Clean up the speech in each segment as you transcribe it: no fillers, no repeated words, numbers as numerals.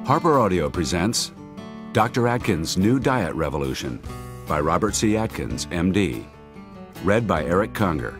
Harper Audio presents Dr. Atkins' New Diet Revolution by Robert C. Atkins, MD. Read by Eric Conger.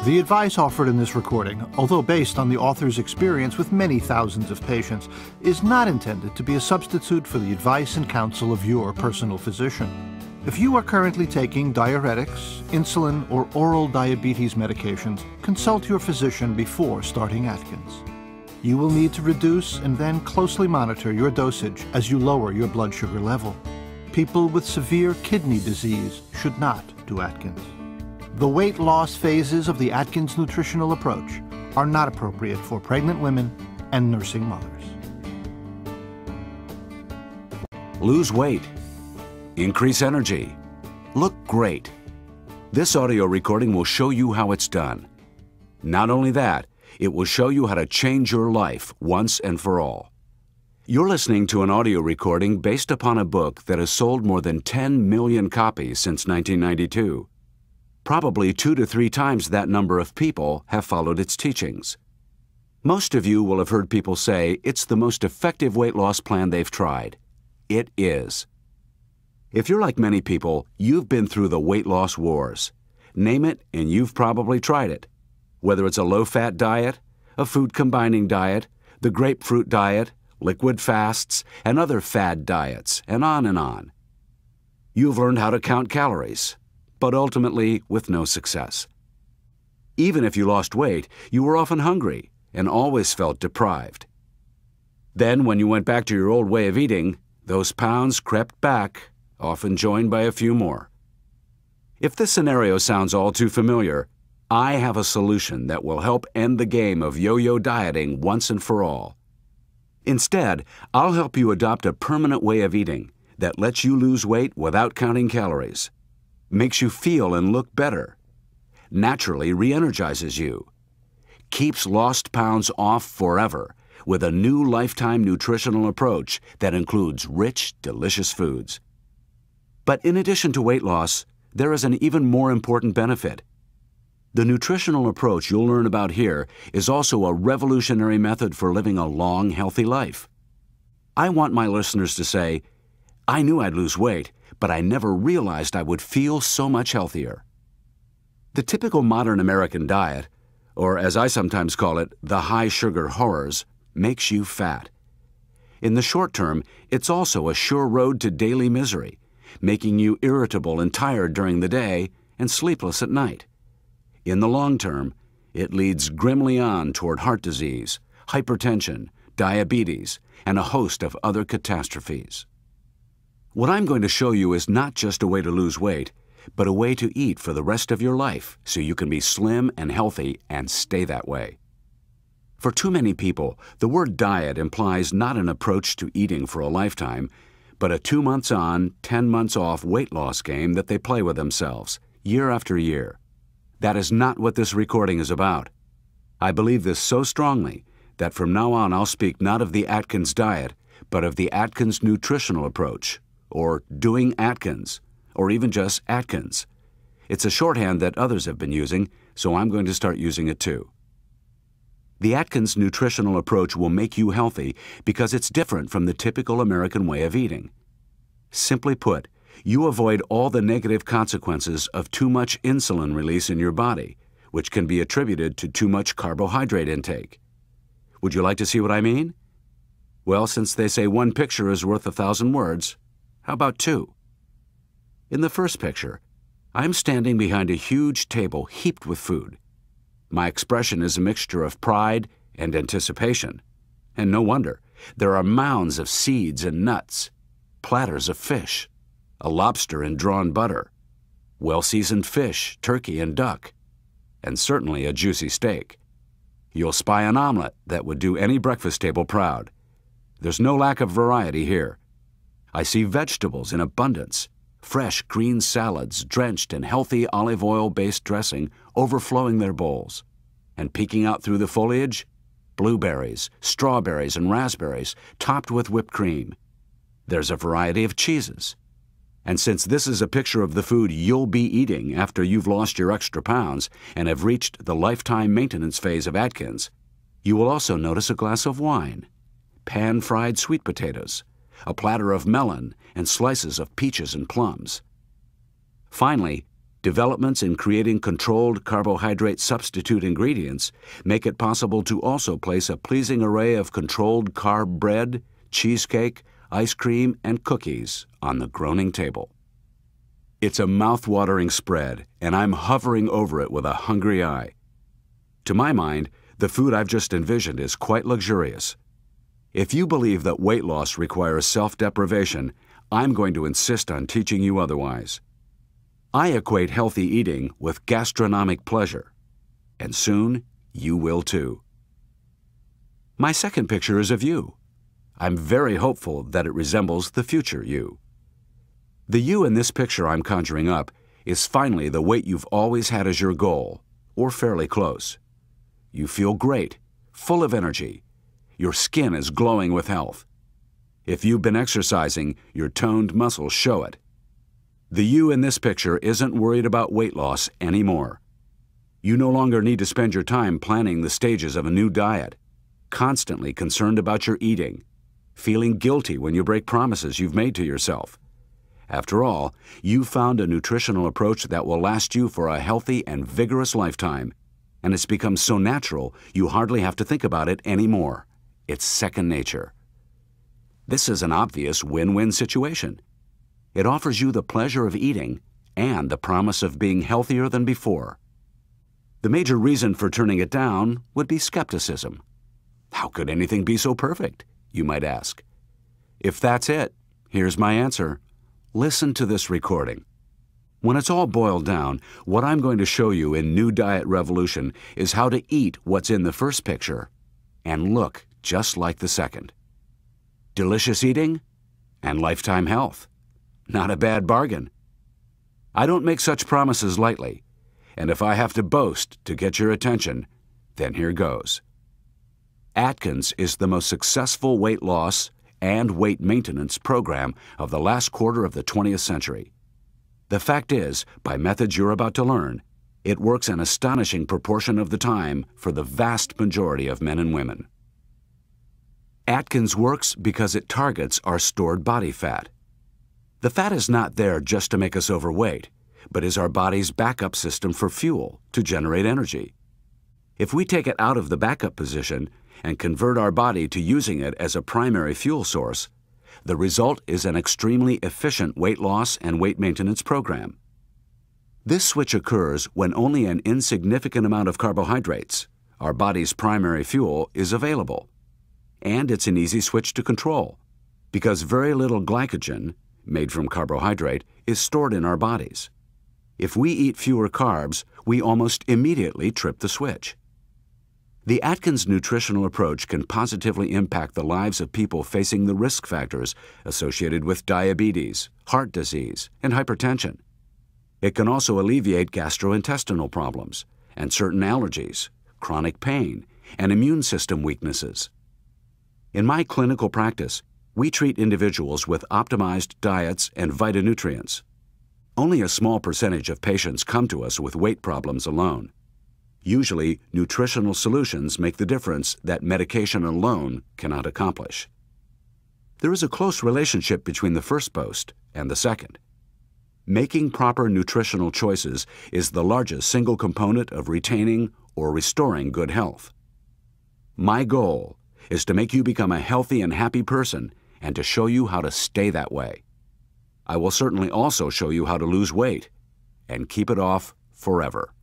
The advice offered in this recording, although based on the author's experience with many thousands of patients, is not intended to be a substitute for the advice and counsel of your personal physician. If you are currently taking diuretics, insulin, or oral diabetes medications, consult your physician before starting Atkins. You will need to reduce and then closely monitor your dosage as you lower your blood sugar level. People with severe kidney disease should not do Atkins. The weight loss phases of the Atkins nutritional approach are not appropriate for pregnant women and nursing mothers. Lose weight. Increase energy. Look great. This audio recording will show you how it's done. Not only that, it will show you how to change your life once and for all. You're listening to an audio recording based upon a book that has sold more than 10 million copies since 1992. Probably 2 to 3 times that number of people have followed its teachings. Most of you will have heard people say it's the most effective weight loss plan they've tried. It is. If you're like many people, you've been through the weight loss wars. Name it and you've probably tried it. Whether it's a low-fat diet, a food-combining diet, the grapefruit diet, liquid fasts, and other fad diets, and on and on. You've learned how to count calories, but ultimately with no success. Even if you lost weight, you were often hungry and always felt deprived. Then when you went back to your old way of eating, those pounds crept back, often joined by a few more. If this scenario sounds all too familiar, I have a solution that will help end the game of yo-yo dieting once and for all. Instead, I'll help you adopt a permanent way of eating that lets you lose weight without counting calories, makes you feel and look better, naturally re-energizes you, keeps lost pounds off forever with a new lifetime nutritional approach that includes rich, delicious foods. But in addition to weight loss, there is an even more important benefit. The nutritional approach you'll learn about here is also a revolutionary method for living a long, healthy life. I want my listeners to say, I knew I'd lose weight, but I never realized I would feel so much healthier. The typical modern American diet, or as I sometimes call it, the high-sugar horrors, makes you fat. In the short term, it's also a sure road to daily misery, making you irritable and tired during the day and sleepless at night. In the long term, it leads grimly on toward heart disease, hypertension, diabetes, and a host of other catastrophes. What I'm going to show you is not just a way to lose weight, but a way to eat for the rest of your life so you can be slim and healthy and stay that way. For too many people, the word diet implies not an approach to eating for a lifetime, but a 2 months on, 10 months off weight loss game that they play with themselves, year after year. That is not what this recording is about. I believe this so strongly that from now on I'll speak not of the Atkins diet, but of the Atkins nutritional approach, or doing Atkins, or even just Atkins. It's a shorthand that others have been using, so I'm going to start using it too. The Atkins nutritional approach will make you healthy because it's different from the typical American way of eating. Simply put, you avoid all the negative consequences of too much insulin release in your body, which can be attributed to too much carbohydrate intake. Would you like to see what I mean? Well, since they say one picture is worth 1,000 words, how about 2? In the first picture, I'm standing behind a huge table heaped with food. My expression is a mixture of pride and anticipation. And no wonder. There are mounds of seeds and nuts, platters of fish, a lobster in drawn butter, well-seasoned fish, turkey, and duck, and certainly a juicy steak. You'll spy an omelet that would do any breakfast table proud. There's no lack of variety here. I see vegetables in abundance, fresh green salads drenched in healthy olive oil-based dressing overflowing their bowls. And peeking out through the foliage, blueberries, strawberries, and raspberries topped with whipped cream. There's a variety of cheeses. And since this is a picture of the food you'll be eating after you've lost your extra pounds and have reached the lifetime maintenance phase of Atkins, you will also notice a glass of wine, pan-fried sweet potatoes, a platter of melon, and slices of peaches and plums. Finally, developments in creating controlled carbohydrate substitute ingredients make it possible to also place a pleasing array of controlled carb bread, cheesecake, ice cream, and cookies on the groaning table. It's a mouth-watering spread, and I'm hovering over it with a hungry eye. To my mind, the food I've just envisioned is quite luxurious. If you believe that weight loss requires self-deprivation, I'm going to insist on teaching you otherwise. I equate healthy eating with gastronomic pleasure, and soon you will too. My second picture is of you. I'm very hopeful that it resembles the future you. The you in this picture I'm conjuring up is finally the weight you've always had as your goal, or fairly close. You feel great, full of energy. Your skin is glowing with health. If you've been exercising, your toned muscles show it. The you in this picture isn't worried about weight loss anymore. You no longer need to spend your time planning the stages of a new diet, constantly concerned about your eating, feeling guilty when you break promises you've made to yourself. After all, you've found a nutritional approach that will last you for a healthy and vigorous lifetime, and it's become so natural you hardly have to think about it anymore. It's second nature. This is an obvious win-win situation. It offers you the pleasure of eating and the promise of being healthier than before. The major reason for turning it down would be skepticism. How could anything be so perfect, you might ask? If that's it, here's my answer. Listen to this recording. When it's all boiled down, what I'm going to show you in New Diet Revolution is how to eat what's in the first picture and look just like the second. Delicious eating and lifetime health. Not a bad bargain. I don't make such promises lightly, and if I have to boast to get your attention, then here goes. Atkins is the most successful weight loss and weight maintenance program of the last quarter of the 20th century. The fact is, by methods you're about to learn, it works an astonishing proportion of the time for the vast majority of men and women. Atkins works because it targets our stored body fat. The fat is not there just to make us overweight, but is our body's backup system for fuel to generate energy. If we take it out of the backup position and convert our body to using it as a primary fuel source, the result is an extremely efficient weight loss and weight maintenance program. This switch occurs when only an insignificant amount of carbohydrates, our body's primary fuel, is available. And it's an easy switch to control, because very little glycogen, made from carbohydrate, is stored in our bodies. If we eat fewer carbs, we almost immediately trip the switch. The Atkins nutritional approach can positively impact the lives of people facing the risk factors associated with diabetes, heart disease, and hypertension. It can also alleviate gastrointestinal problems and certain allergies, chronic pain, and immune system weaknesses. In my clinical practice, we treat individuals with optimized diets and phytonutrients. Only a small percentage of patients come to us with weight problems alone. Usually, nutritional solutions make the difference that medication alone cannot accomplish. There is a close relationship between the first boast and the second. Making proper nutritional choices is the largest single component of retaining or restoring good health. My goal is to make you become a healthy and happy person and to show you how to stay that way. I will certainly also show you how to lose weight and keep it off forever.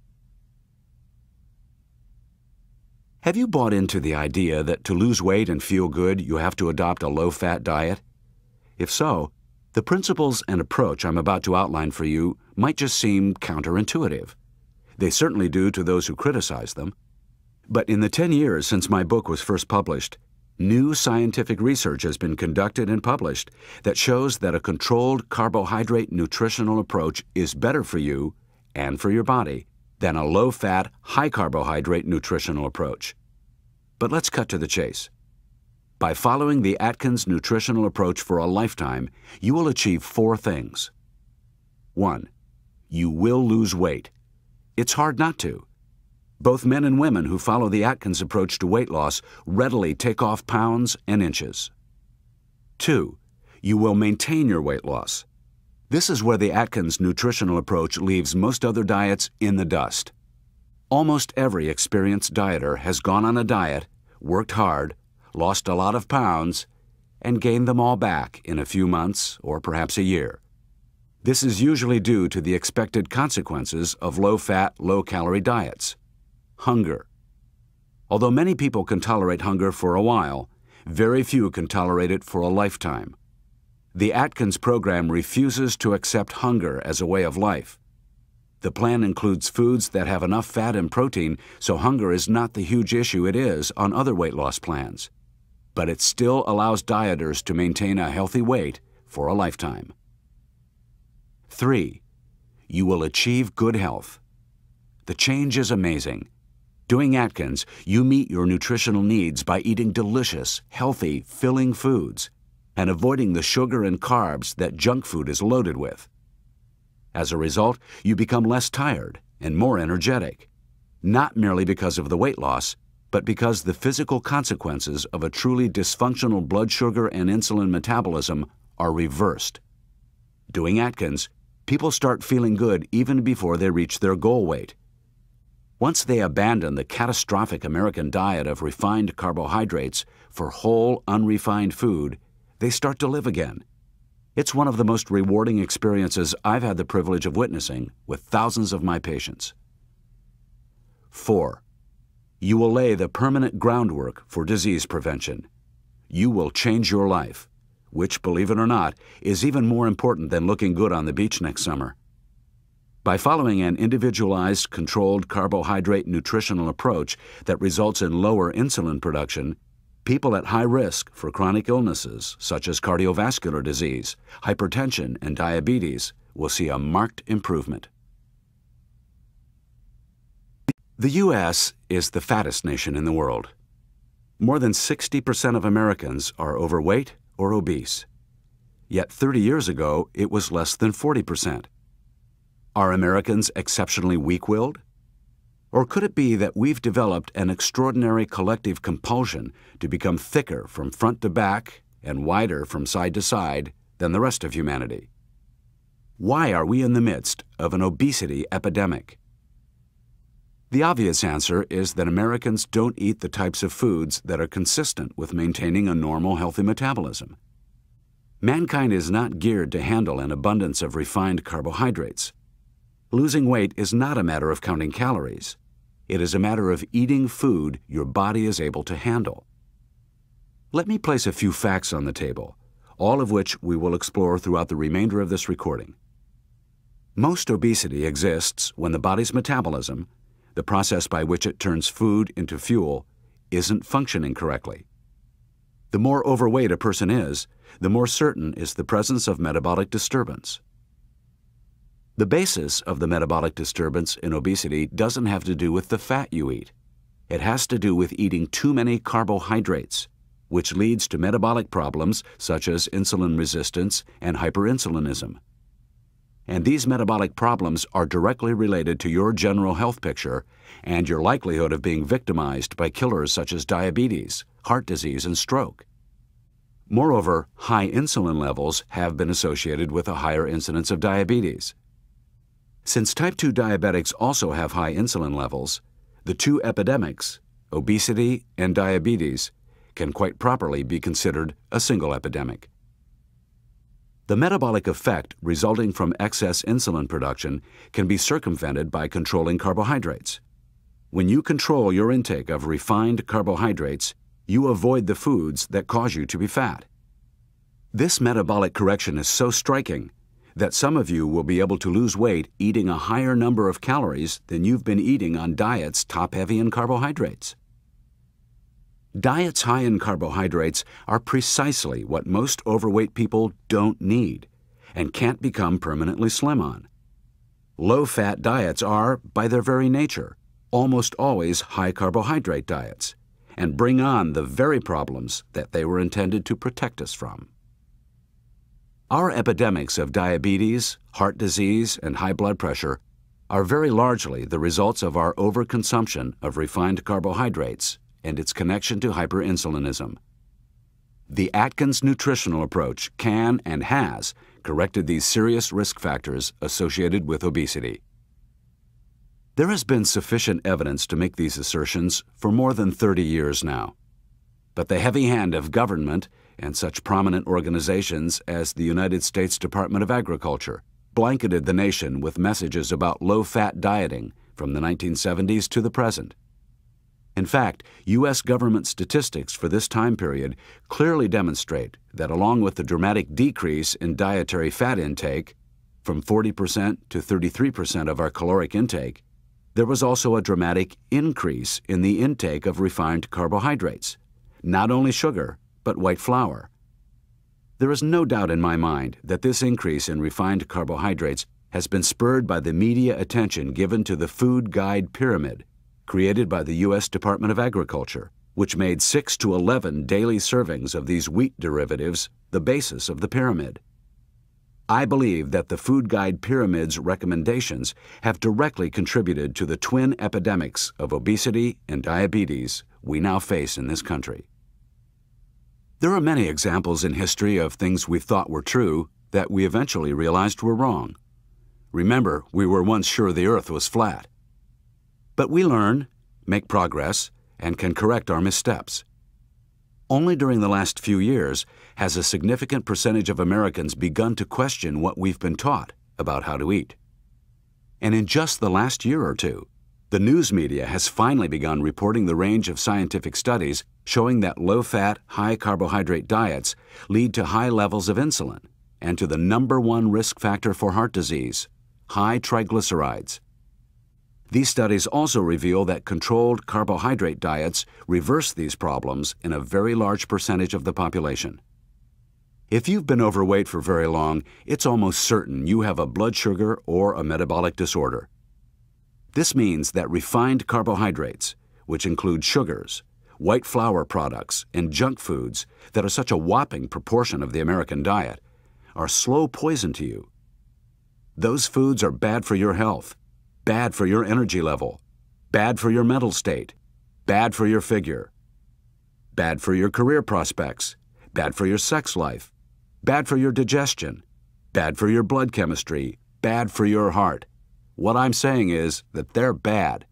Have you bought into the idea that to lose weight and feel good, you have to adopt a low-fat diet? If so, the principles and approach I'm about to outline for you might just seem counterintuitive. They certainly do to those who criticize them. But in the 10 years since my book was first published, new scientific research has been conducted and published that shows that a controlled carbohydrate nutritional approach is better for you and for your body than a low-fat, high-carbohydrate nutritional approach. But let's cut to the chase. By following the Atkins nutritional approach for a lifetime, you will achieve 4 things. 1. You will lose weight. It's hard not to. Both men and women who follow the Atkins approach to weight loss readily take off pounds and inches. 2. You will maintain your weight loss. This is where the Atkins nutritional approach leaves most other diets in the dust. Almost every experienced dieter has gone on a diet, worked hard, lost a lot of pounds, and gained them all back in a few months or perhaps a year. This is usually due to the expected consequences of low-fat, low-calorie diets. Hunger. Although many people can tolerate hunger for a while, very few can tolerate it for a lifetime. The Atkins program refuses to accept hunger as a way of life. The plan includes foods that have enough fat and protein, so hunger is not the huge issue it is on other weight loss plans. But it still allows dieters to maintain a healthy weight for a lifetime. 3. You will achieve good health. The change is amazing. Doing Atkins, you meet your nutritional needs by eating delicious, healthy, filling foods and avoiding the sugar and carbs that junk food is loaded with. As a result, you become less tired and more energetic, not merely because of the weight loss, but because the physical consequences of a truly dysfunctional blood sugar and insulin metabolism are reversed. Doing Atkins, people start feeling good even before they reach their goal weight. Once they abandon the catastrophic American diet of refined carbohydrates for whole, unrefined food, they start to live again. It's one of the most rewarding experiences I've had the privilege of witnessing with thousands of my patients. 4. You will lay the permanent groundwork for disease prevention. You will change your life, which, believe it or not, is even more important than looking good on the beach next summer. By following an individualized, controlled carbohydrate nutritional approach that results in lower insulin production, people at high risk for chronic illnesses such as cardiovascular disease, hypertension, and diabetes will see a marked improvement. The U.S. is the fattest nation in the world. More than 60% of Americans are overweight or obese. Yet 30 years ago, it was less than 40%. Are Americans exceptionally weak-willed? Or could it be that we've developed an extraordinary collective compulsion to become thicker from front to back and wider from side to side than the rest of humanity? Why are we in the midst of an obesity epidemic? The obvious answer is that Americans don't eat the types of foods that are consistent with maintaining a normal, healthy metabolism. Mankind is not geared to handle an abundance of refined carbohydrates. Losing weight is not a matter of counting calories. It is a matter of eating food your body is able to handle. Let me place a few facts on the table, all of which we will explore throughout the remainder of this recording. Most obesity exists when the body's metabolism, the process by which it turns food into fuel, isn't functioning correctly. The more overweight a person is, the more certain is the presence of metabolic disturbance. The basis of the metabolic disturbance in obesity doesn't have to do with the fat you eat. It has to do with eating too many carbohydrates, which leads to metabolic problems such as insulin resistance and hyperinsulinism. And these metabolic problems are directly related to your general health picture and your likelihood of being victimized by killers such as diabetes, heart disease, and stroke. Moreover, high insulin levels have been associated with a higher incidence of diabetes. Since type 2 diabetics also have high insulin levels, the two epidemics, obesity and diabetes, can quite properly be considered a single epidemic. The metabolic effect resulting from excess insulin production can be circumvented by controlling carbohydrates. When you control your intake of refined carbohydrates, you avoid the foods that cause you to be fat. This metabolic correction is so striking that some of you will be able to lose weight eating a higher number of calories than you've been eating on diets top-heavy in carbohydrates. Diets high in carbohydrates are precisely what most overweight people don't need and can't become permanently slim on. Low-fat diets are, by their very nature, almost always high-carbohydrate diets and bring on the very problems that they were intended to protect us from. Our epidemics of diabetes, heart disease, and high blood pressure are very largely the results of our overconsumption of refined carbohydrates and its connection to hyperinsulinism. The Atkins nutritional approach can and has corrected these serious risk factors associated with obesity. There has been sufficient evidence to make these assertions for more than 30 years now. But the heavy hand of government and such prominent organizations as the United States Department of Agriculture blanketed the nation with messages about low-fat dieting from the 1970s to the present. In fact, U.S. government statistics for this time period clearly demonstrate that along with the dramatic decrease in dietary fat intake, from 40% to 33% of our caloric intake, there was also a dramatic increase in the intake of refined carbohydrates, not only sugar, but white flour. There is no doubt in my mind that this increase in refined carbohydrates has been spurred by the media attention given to the food guide pyramid created by the U.S. Department of Agriculture, which made 6 to 11 daily servings of these wheat derivatives the basis of the pyramid. I believe that the food guide pyramid's recommendations have directly contributed to the twin epidemics of obesity and diabetes we now face in this country. There are many examples in history of things we thought were true that we eventually realized were wrong. Remember, we were once sure the earth was flat. But we learn, make progress, and can correct our missteps. Only during the last few years has a significant percentage of Americans begun to question what we've been taught about how to eat. And in just the last year or two, the news media has finally begun reporting the range of scientific studies showing that low-fat, high-carbohydrate diets lead to high levels of insulin and to the #1 risk factor for heart disease, high triglycerides. These studies also reveal that controlled carbohydrate diets reverse these problems in a very large percentage of the population. If you've been overweight for very long, it's almost certain you have a blood sugar or a metabolic disorder. This means that refined carbohydrates, which include sugars, white flour products, and junk foods that are such a whopping proportion of the American diet, are slow poison to you. Those foods are bad for your health, bad for your energy level, bad for your mental state, bad for your figure, bad for your career prospects, bad for your sex life, bad for your digestion, bad for your blood chemistry, bad for your heart. What I'm saying is that they're bad.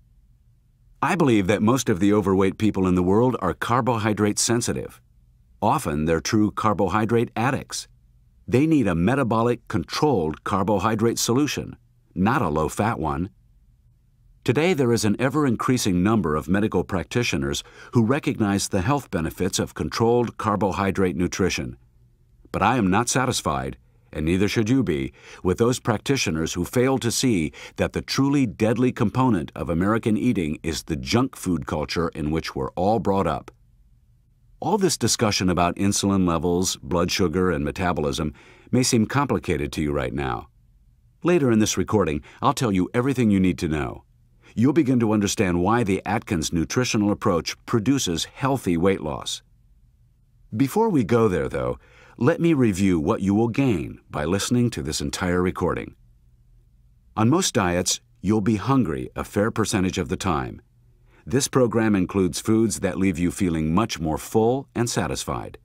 I believe that most of the overweight people in the world are carbohydrate sensitive. Often they're true carbohydrate addicts. They need a metabolic controlled carbohydrate solution, not a low-fat one. Today there is an ever-increasing number of medical practitioners who recognize the health benefits of controlled carbohydrate nutrition. But I am not satisfied, and neither should you be, with those practitioners who fail to see that the truly deadly component of American eating is the junk food culture in which we're all brought up. All this discussion about insulin levels, blood sugar, and metabolism may seem complicated to you right now. Later in this recording, I'll tell you everything you need to know. You'll begin to understand why the Atkins nutritional approach produces healthy weight loss. Before we go there, though, let me review what you will gain by listening to this entire recording. On most diets, you'll be hungry a fair percentage of the time. This program includes foods that leave you feeling much more full and satisfied.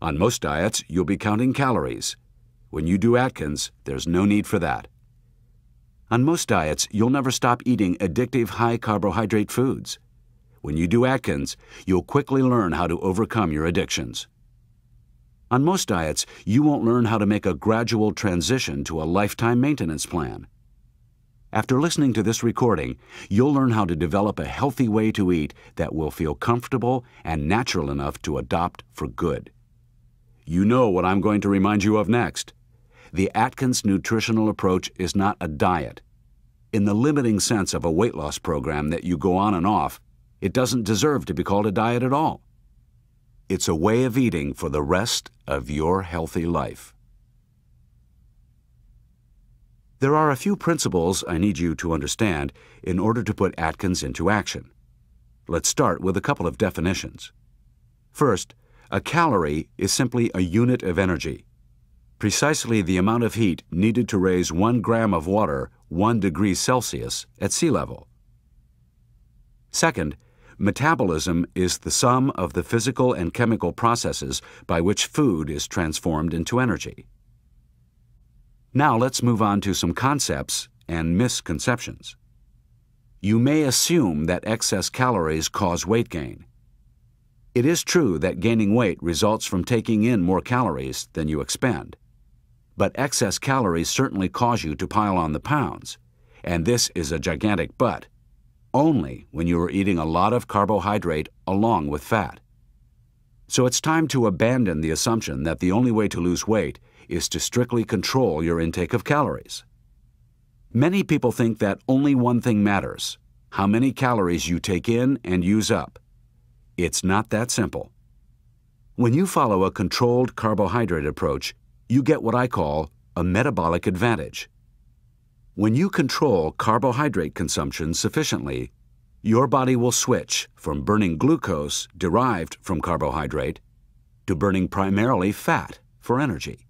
On most diets, you'll be counting calories. When you do Atkins, there's no need for that. On most diets, you'll never stop eating addictive high-carbohydrate foods. When you do Atkins, you'll quickly learn how to overcome your addictions. On most diets, you won't learn how to make a gradual transition to a lifetime maintenance plan. After listening to this recording, you'll learn how to develop a healthy way to eat that will feel comfortable and natural enough to adopt for good. You know what I'm going to remind you of next. The Atkins nutritional approach is not a diet. In the limiting sense of a weight loss program that you go on and off, it doesn't deserve to be called a diet at all. It's a way of eating for the rest of your healthy life. There are a few principles I need you to understand in order to put Atkins into action. Let's start with a couple of definitions. First, a calorie is simply a unit of energy. precisely the amount of heat needed to raise 1 gram of water 1 degree Celsius at sea level. Second, metabolism is the sum of the physical and chemical processes by which food is transformed into energy. Now let's move on to some concepts and misconceptions. You may assume that excess calories cause weight gain. It is true that gaining weight results from taking in more calories than you expend. But excess calories certainly cause you to pile on the pounds, and this is a gigantic but, only when you are eating a lot of carbohydrate along with fat. So it's time to abandon the assumption that the only way to lose weight is to strictly control your intake of calories. Many people think that only one thing matters: how many calories you take in and use up. It's not that simple. When you follow a controlled carbohydrate approach, you get what I call a metabolic advantage. When you control carbohydrate consumption sufficiently, your body will switch from burning glucose derived from carbohydrate to burning primarily fat for energy.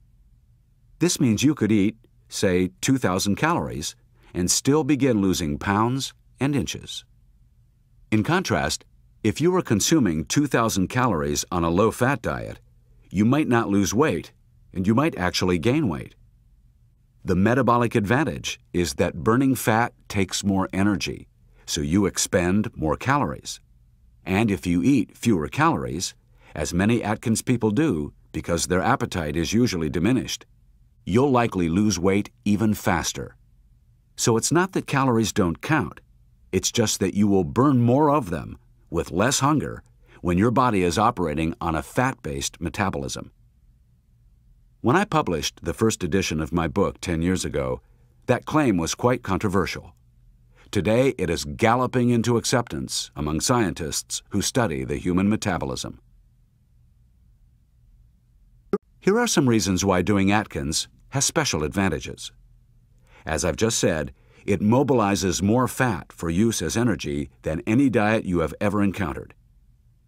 This means you could eat, say, 2,000 calories and still begin losing pounds and inches. In contrast, if you were consuming 2,000 calories on a low-fat diet, you might not lose weight, and you might actually gain weight. The metabolic advantage is that burning fat takes more energy, so you expend more calories. And if you eat fewer calories, as many Atkins people do because their appetite is usually diminished, you'll likely lose weight even faster. So it's not that calories don't count, it's just that you will burn more of them with less hunger when your body is operating on a fat-based metabolism. When I published the first edition of my book 10 years ago, that claim was quite controversial. Today, it is galloping into acceptance among scientists who study the human metabolism. Here are some reasons why doing Atkins has special advantages. As I've just said, it mobilizes more fat for use as energy than any diet you have ever encountered.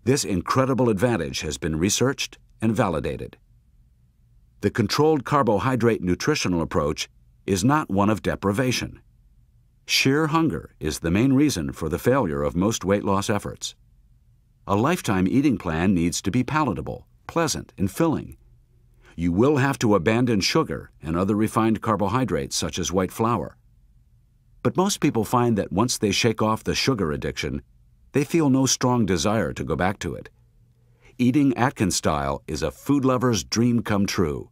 This incredible advantage has been researched and validated. The controlled carbohydrate nutritional approach is not one of deprivation. Sheer hunger is the main reason for the failure of most weight loss efforts. A lifetime eating plan needs to be palatable, pleasant, and filling. You will have to abandon sugar and other refined carbohydrates such as white flour. But most people find that once they shake off the sugar addiction, they feel no strong desire to go back to it. Eating Atkins style is a food lover's dream come true,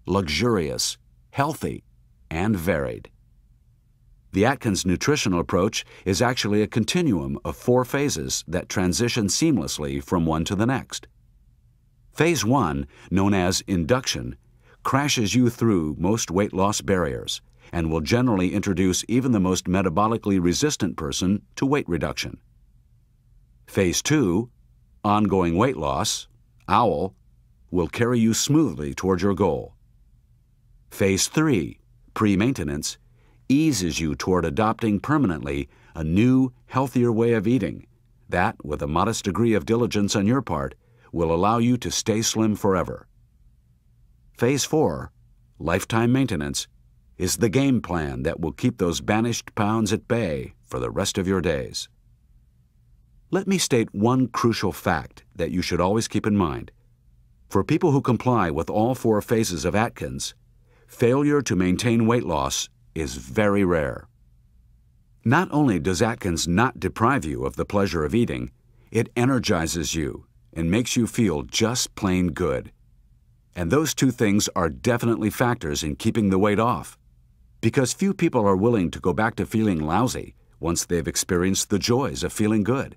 luxurious, healthy, and varied. The Atkins nutritional approach is actually a continuum of 4 phases that transition seamlessly from one to the next. Phase 1, known as induction, crashes you through most weight loss barriers and will generally introduce even the most metabolically resistant person to weight reduction. Phase 2, ongoing weight loss, OWL, will carry you smoothly toward your goal. Phase 3, pre-maintenance, eases you toward adopting permanently a new, healthier way of eating that, with a modest degree of diligence on your part, will allow you to stay slim forever. Phase 4, lifetime maintenance, is the game plan that will keep those banished pounds at bay for the rest of your days. Let me state one crucial fact that you should always keep in mind. For people who comply with all 4 phases of Atkins, failure to maintain weight loss is very rare. Not only does Atkins not deprive you of the pleasure of eating, it energizes you and makes you feel just plain good. And those 2 things are definitely factors in keeping the weight off, because few people are willing to go back to feeling lousy once they've experienced the joys of feeling good.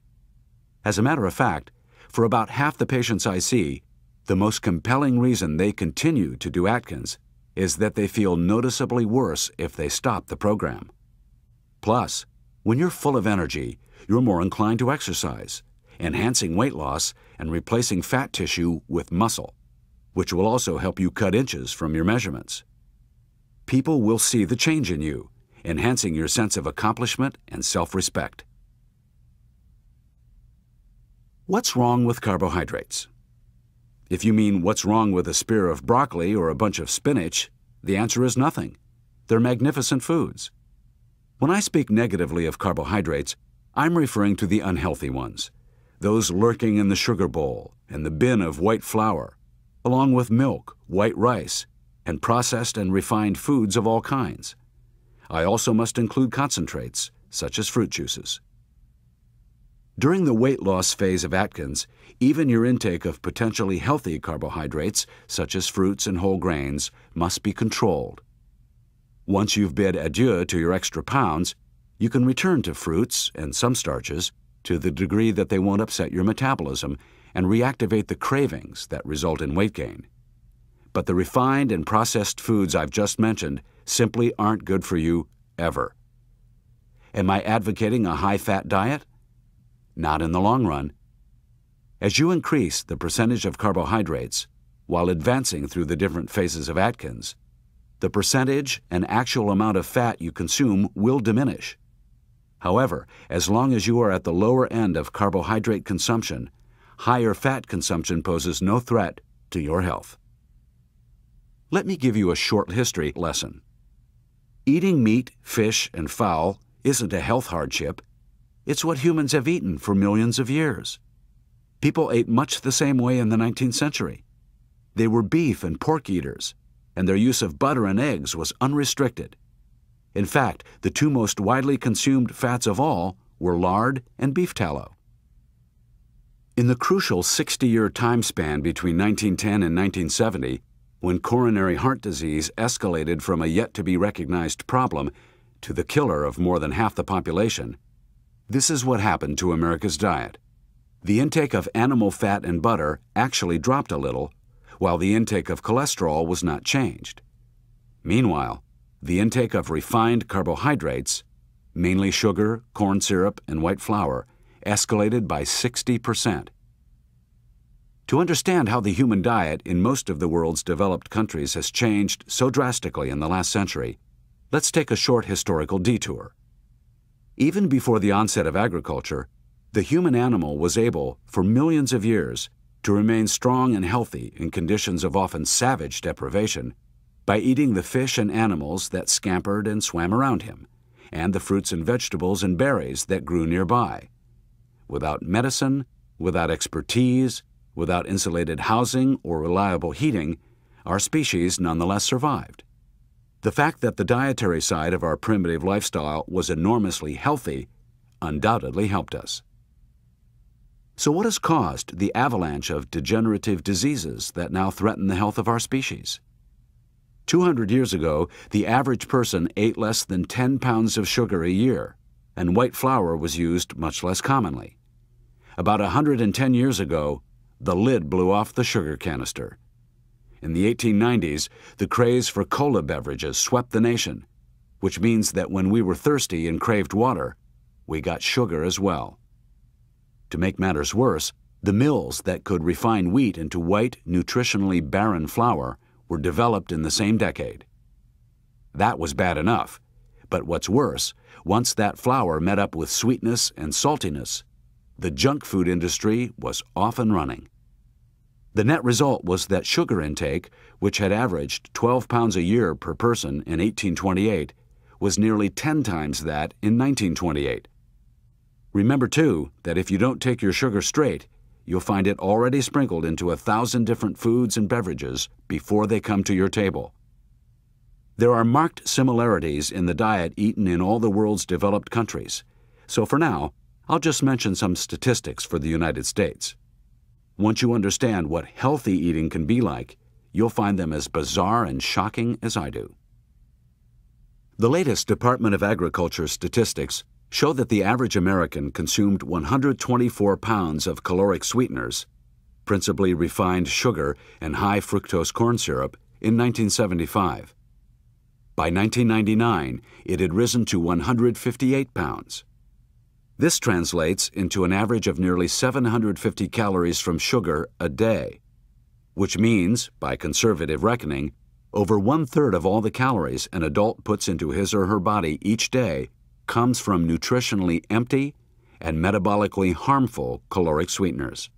As a matter of fact, for about half the patients I see, the most compelling reason they continue to do Atkins is that they feel noticeably worse if they stop the program. Plus, when you're full of energy, you're more inclined to exercise, enhancing weight loss and replacing fat tissue with muscle, which will also help you cut inches from your measurements. People will see the change in you, enhancing your sense of accomplishment and self-respect. What's wrong with carbohydrates? If you mean what's wrong with a spear of broccoli or a bunch of spinach, the answer is nothing. They're magnificent foods. When I speak negatively of carbohydrates, I'm referring to the unhealthy ones, those lurking in the sugar bowl and the bin of white flour, along with milk, white rice, and processed and refined foods of all kinds. I also must include concentrates, such as fruit juices. During the weight loss phase of Atkins, even your intake of potentially healthy carbohydrates, such as fruits and whole grains, must be controlled. Once you've bid adieu to your extra pounds, you can return to fruits and some starches to the degree that they won't upset your metabolism and reactivate the cravings that result in weight gain. But the refined and processed foods I've just mentioned simply aren't good for you ever. Am I advocating a high-fat diet? Not in the long run. As you increase the percentage of carbohydrates while advancing through the different phases of Atkins, the percentage and actual amount of fat you consume will diminish. However, as long as you are at the lower end of carbohydrate consumption, higher fat consumption poses no threat to your health. Let me give you a short history lesson. Eating meat, fish, and fowl isn't a health hardship. It's what humans have eaten for millions of years. People ate much the same way in the 19th century. They were beef and pork eaters, and their use of butter and eggs was unrestricted. In fact, the two most widely consumed fats of all were lard and beef tallow. In the crucial 60-year time span between 1910 and 1970, when coronary heart disease escalated from a yet-to-be-recognized problem to the killer of more than half the population, this is what happened to America's diet. The intake of animal fat and butter actually dropped a little, while the intake of cholesterol was not changed. Meanwhile, the intake of refined carbohydrates, mainly sugar, corn syrup, and white flour, escalated by 60%. To understand how the human diet in most of the world's developed countries has changed so drastically in the last century, let's take a short historical detour. Even before the onset of agriculture, the human animal was able, for millions of years, to remain strong and healthy in conditions of often savage deprivation by eating the fish and animals that scampered and swam around him, and the fruits and vegetables and berries that grew nearby. Without medicine, without expertise, without insulated housing or reliable heating, our species nonetheless survived. The fact that the dietary side of our primitive lifestyle was enormously healthy undoubtedly helped us. So what has caused the avalanche of degenerative diseases that now threaten the health of our species? 200 years ago, the average person ate less than 10 pounds of sugar a year, and white flour was used much less commonly. About 110 years ago, the lid blew off the sugar canister. In the 1890s, the craze for cola beverages swept the nation, which means that when we were thirsty and craved water, we got sugar as well. To make matters worse, the mills that could refine wheat into white, nutritionally barren flour were developed in the same decade. That was bad enough, but what's worse, once that flour met up with sweetness and saltiness, the junk food industry was off and running. The net result was that sugar intake, which had averaged 12 pounds a year per person in 1828, was nearly 10 times that in 1928. Remember, too, that if you don't take your sugar straight, you'll find it already sprinkled into 1,000 different foods and beverages before they come to your table. There are marked similarities in the diet eaten in all the world's developed countries, so for now, I'll just mention some statistics for the United States. Once you understand what healthy eating can be like, you'll find them as bizarre and shocking as I do. The latest Department of Agriculture statistics show that the average American consumed 124 pounds of caloric sweeteners, principally refined sugar and high fructose corn syrup, in 1975. By 1999, it had risen to 158 pounds. This translates into an average of nearly 750 calories from sugar a day, which means, by conservative reckoning, over 1/3 of all the calories an adult puts into his or her body each day comes from nutritionally empty and metabolically harmful caloric sweeteners.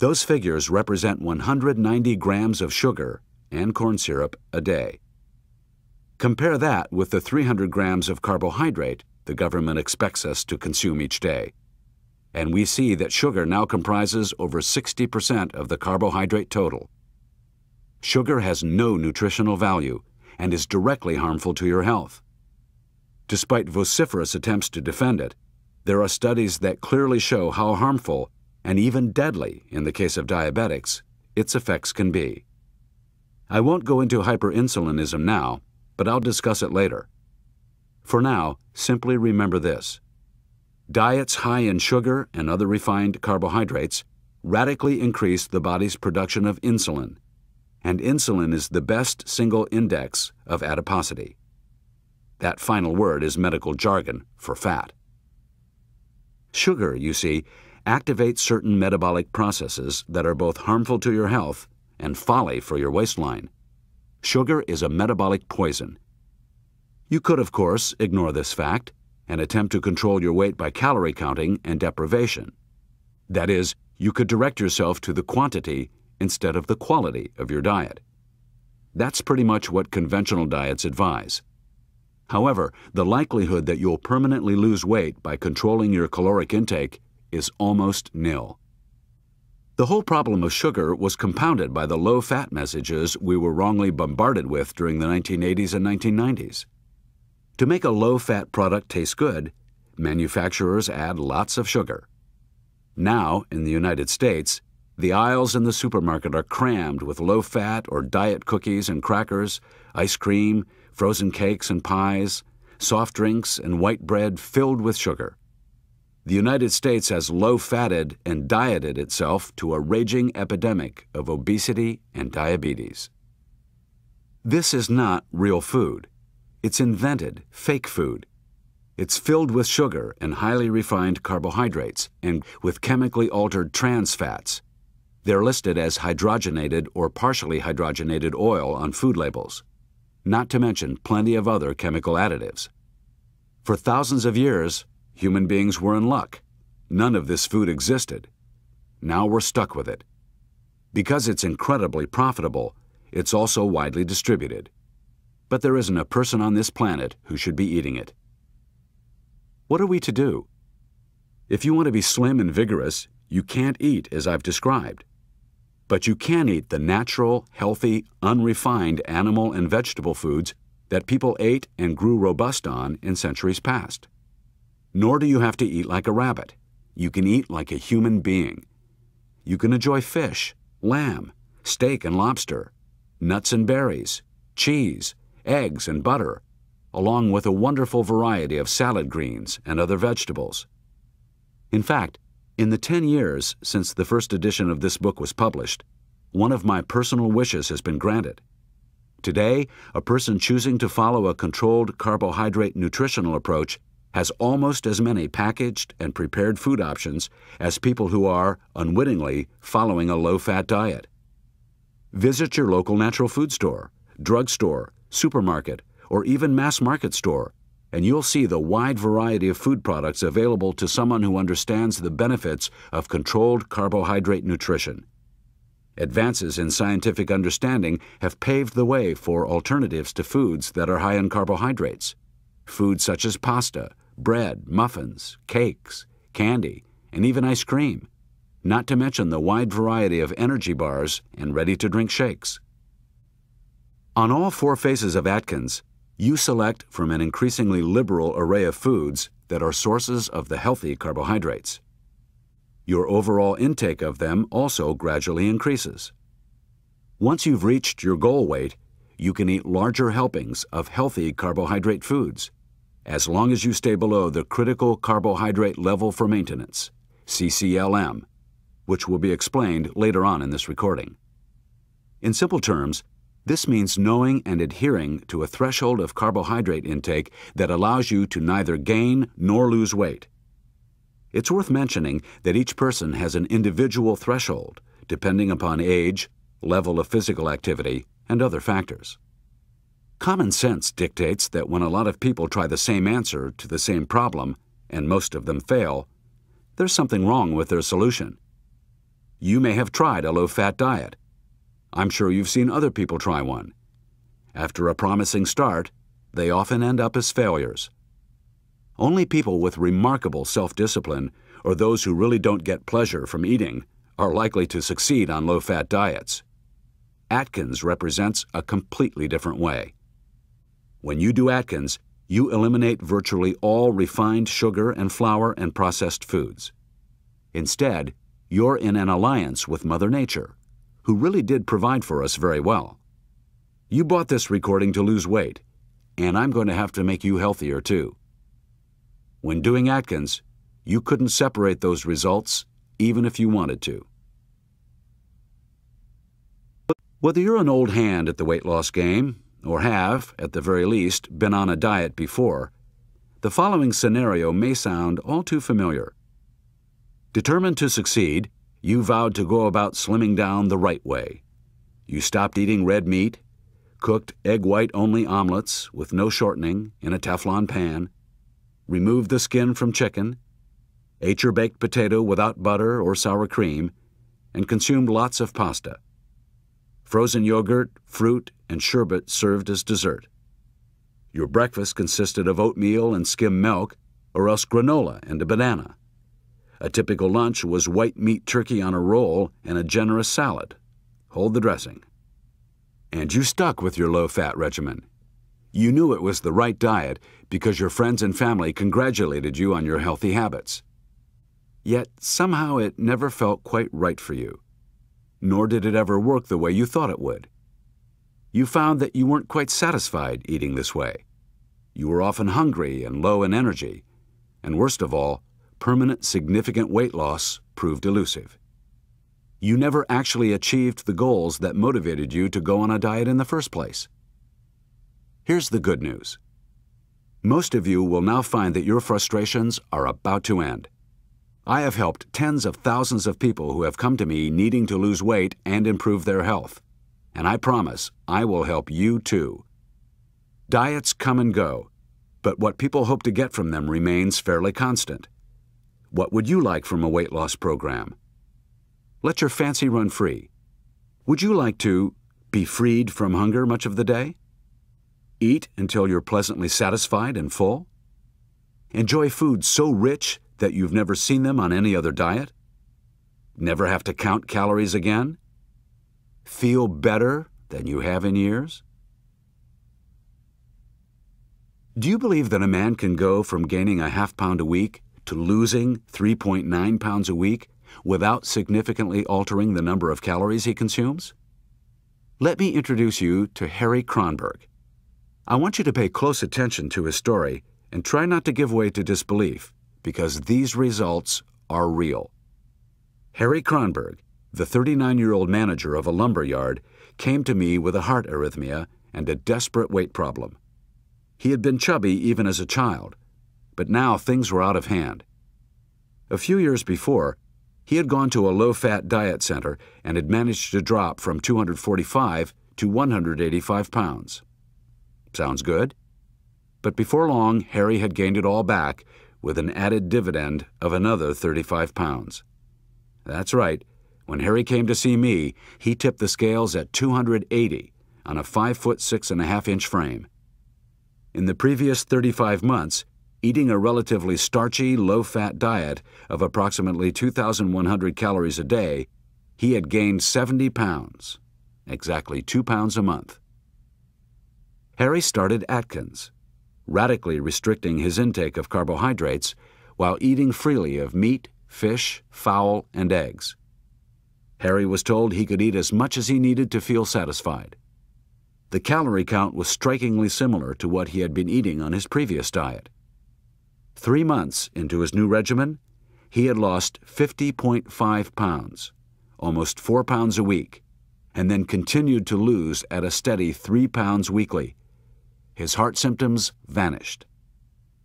Those figures represent 190 grams of sugar and corn syrup a day. Compare that with the 300 grams of carbohydrate the government expects us to consume each day. And we see that sugar now comprises over 60% of the carbohydrate total. Sugar has no nutritional value and is directly harmful to your health. Despite vociferous attempts to defend it, there are studies that clearly show how harmful, and even deadly in the case of diabetics, its effects can be. I won't go into hyperinsulinism now, but I'll discuss it later. For now, simply remember this. Diets high in sugar and other refined carbohydrates radically increase the body's production of insulin, and insulin is the best single index of adiposity. That final word is medical jargon for fat. Sugar, you see, activates certain metabolic processes that are both harmful to your health and folly for your waistline. Sugar is a metabolic poison. You could, of course, ignore this fact and attempt to control your weight by calorie counting and deprivation. That is, you could direct yourself to the quantity instead of the quality of your diet. That's pretty much what conventional diets advise. However, the likelihood that you'll permanently lose weight by controlling your caloric intake is almost nil. The whole problem of sugar was compounded by the low-fat messages we were wrongly bombarded with during the 1980s and 1990s. To make a low-fat product taste good, manufacturers add lots of sugar. Now, in the United States, the aisles in the supermarket are crammed with low-fat or diet cookies and crackers, ice cream, frozen cakes and pies, soft drinks, and white bread filled with sugar. The United States has low-fatted and dieted itself to a raging epidemic of obesity and diabetes. This is not real food. It's invented, fake food. It's filled with sugar and highly refined carbohydrates and with chemically altered trans fats. They're listed as hydrogenated or partially hydrogenated oil on food labels, not to mention plenty of other chemical additives. For thousands of years, human beings were in luck. None of this food existed. Now we're stuck with it. Because it's incredibly profitable, it's also widely distributed. But there isn't a person on this planet who should be eating it. What are we to do? If you want to be slim and vigorous, you can't eat as I've described. But you can eat the natural, healthy, unrefined animal and vegetable foods that people ate and grew robust on in centuries past. Nor do you have to eat like a rabbit. You can eat like a human being. You can enjoy fish, lamb, steak and lobster, nuts and berries, cheese, eggs and butter, along with a wonderful variety of salad greens and other vegetables. In fact, in the 10 years since the first edition of this book was published, one of my personal wishes has been granted. Today, a person choosing to follow a controlled carbohydrate nutritional approach has almost as many packaged and prepared food options as people who are, unwittingly, following a low-fat diet. Visit your local natural food store, drugstore, supermarket, or even mass market store, and you'll see the wide variety of food products available to someone who understands the benefits of controlled carbohydrate nutrition. Advances in scientific understanding have paved the way for alternatives to foods that are high in carbohydrates. Foods such as pasta, bread, muffins, cakes, candy, and even ice cream, not to mention the wide variety of energy bars and ready-to-drink shakes. On all 4 phases of Atkins, you select from an increasingly liberal array of foods that are sources of the healthy carbohydrates. Your overall intake of them also gradually increases. Once you've reached your goal weight, you can eat larger helpings of healthy carbohydrate foods, as long as you stay below the critical carbohydrate level for maintenance, CCLM, which will be explained later on in this recording. In simple terms, this means knowing and adhering to a threshold of carbohydrate intake that allows you to neither gain nor lose weight. It's worth mentioning that each person has an individual threshold, depending upon age, level of physical activity, and other factors. Common sense dictates that when a lot of people try the same answer to the same problem, and most of them fail, there's something wrong with their solution. You may have tried a low-fat diet. I'm sure you've seen other people try one. After a promising start, they often end up as failures. Only people with remarkable self-discipline, or those who really don't get pleasure from eating, are likely to succeed on low-fat diets. Atkins represents a completely different way. When you do Atkins, you eliminate virtually all refined sugar and flour and processed foods. Instead, you're in an alliance with Mother Nature, who really did provide for us very well. You bought this recording to lose weight, and I'm going to have to make you healthier too. When doing Atkins, you couldn't separate those results even if you wanted to. Whether you're an old hand at the weight loss game, or have, at the very least, been on a diet before, the following scenario may sound all too familiar. Determined to succeed, you vowed to go about slimming down the right way. You stopped eating red meat, cooked egg white-only omelets with no shortening in a Teflon pan, removed the skin from chicken, ate your baked potato without butter or sour cream, and consumed lots of pasta. Frozen yogurt, fruit, and sherbet served as dessert. Your breakfast consisted of oatmeal and skim milk, or else granola and a banana. A typical lunch was white meat turkey on a roll and a generous salad. Hold the dressing. And you stuck with your low-fat regimen. You knew it was the right diet because your friends and family congratulated you on your healthy habits. Yet somehow it never felt quite right for you. Nor did it ever work the way you thought it would. You found that you weren't quite satisfied eating this way. You were often hungry and low in energy, and worst of all, permanent significant weight loss proved elusive. You never actually achieved the goals that motivated you to go on a diet in the first place. Here's the good news. Most of you will now find that your frustrations are about to end. I have helped tens of thousands of people who have come to me needing to lose weight and improve their health. And I promise I will help you too. Diets come and go, but what people hope to get from them remains fairly constant. What would you like from a weight loss program? Let your fancy run free. Would you like to be freed from hunger much of the day? Eat until you're pleasantly satisfied and full? Enjoy foods so rich that you've never seen them on any other diet? Never have to count calories again? Feel better than you have in years? Do you believe that a man can go from gaining a ½ pound a week to losing 3.9 pounds a week without significantly altering the number of calories he consumes? Let me introduce you to Harry Kronberg. I want you to pay close attention to his story and try not to give way to disbelief, because these results are real. Harry Kronberg, the 39-year-old manager of a lumber yard, came to me with a heart arrhythmia and a desperate weight problem. He had been chubby even as a child, but now things were out of hand. A few years before, he had gone to a low-fat diet center and had managed to drop from 245 to 185 pounds. Sounds good? But before long, Harry had gained it all back with an added dividend of another 35 pounds. That's right. When Harry came to see me, he tipped the scales at 280 on a 5'6.5" frame. In the previous 35 months, eating a relatively starchy, low-fat diet of approximately 2,100 calories a day, he had gained 70 pounds, exactly 2 pounds a month. Harry started Atkins, radically restricting his intake of carbohydrates while eating freely of meat, fish, fowl, and eggs. Harry was told he could eat as much as he needed to feel satisfied. The calorie count was strikingly similar to what he had been eating on his previous diet. 3 months into his new regimen, he had lost 50.5 pounds, almost 4 pounds a week, and then continued to lose at a steady 3 pounds weekly. His heart symptoms vanished.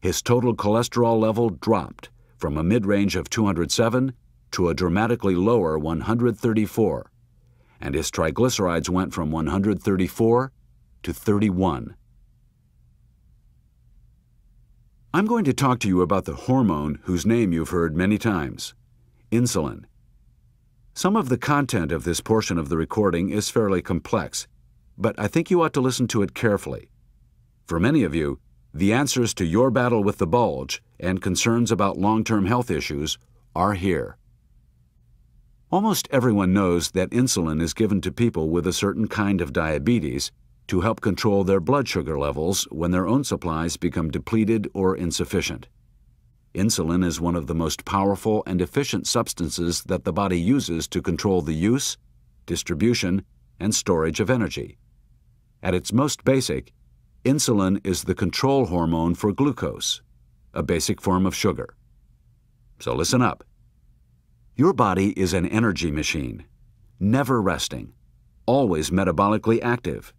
His total cholesterol level dropped from a mid-range of 207 to a dramatically lower 134, and his triglycerides went from 134 to 31. I'm going to talk to you about the hormone whose name you've heard many times, insulin. Some of the content of this portion of the recording is fairly complex, but I think you ought to listen to it carefully. For many of you, the answers to your battle with the bulge and concerns about long-term health issues are here. Almost everyone knows that insulin is given to people with a certain kind of diabetes to help control their blood sugar levels when their own supplies become depleted or insufficient. Insulin is one of the most powerful and efficient substances that the body uses to control the use, distribution, and storage of energy. At its most basic, insulin is the control hormone for glucose, a basic form of sugar. So listen up. Your body is an energy machine, never resting, always metabolically active,